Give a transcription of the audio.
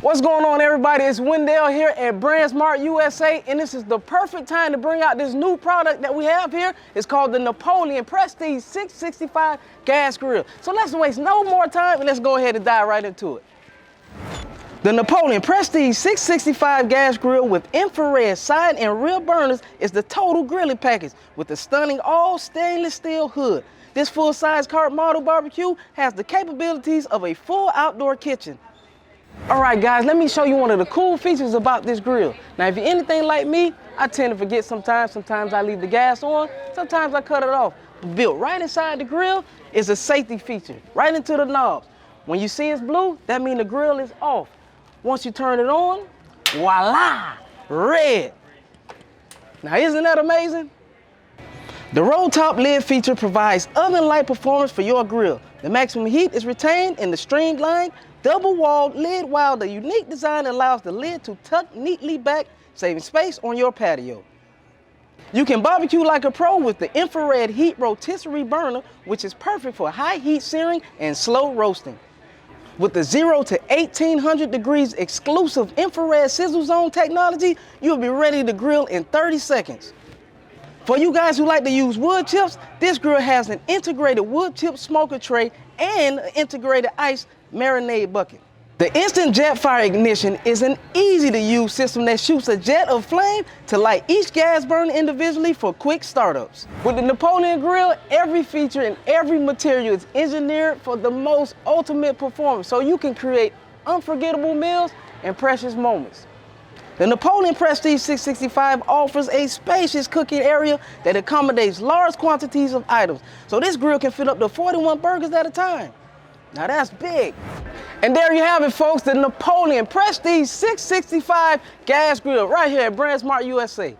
What's going on, everybody? It's Wendell here at BrandsMart USA, and this is the perfect time to bring out this new product that we have here. It's called the Napoleon Prestige 665 Gas Grill. So let's waste no more time and let's go ahead and dive right into it. The Napoleon Prestige 665 Gas Grill with infrared side and rear burners is the total grilling package with the stunning all stainless steel hood. This full-size cart model barbecue has the capabilities of a full outdoor kitchen. All right, guys, let me show you one of the cool features about this grill. Now, if you're anything like me, I tend to forget sometimes. Sometimes I leave the gas on, sometimes I cut it off. But built right inside the grill is a safety feature, right into the knobs. When you see it's blue, that means the grill is off. Once you turn it on, voila, red. Now, isn't that amazing? The roll top lid feature provides oven-like performance for your grill. The maximum heat is retained in the streamlined, double-walled lid, while the unique design allows the lid to tuck neatly back, saving space on your patio. You can barbecue like a pro with the infrared heat rotisserie burner, which is perfect for high heat searing and slow roasting. With the 0 to 1800 degrees exclusive infrared sizzle zone technology, you'll be ready to grill in 30 seconds. For you guys who like to use wood chips, this grill has an integrated wood chip smoker tray and an integrated ice marinade bucket. The instant jet fire ignition is an easy to use system that shoots a jet of flame to light each gas burner individually for quick startups. With the Napoleon grill, every feature and every material is engineered for the most ultimate performance, so you can create unforgettable meals and precious moments. The Napoleon Prestige 665 offers a spacious cooking area that accommodates large quantities of items. So this grill can fit up to 41 burgers at a time. Now that's big. And there you have it, folks, the Napoleon Prestige 665 Gas Grill right here at BrandsMart USA.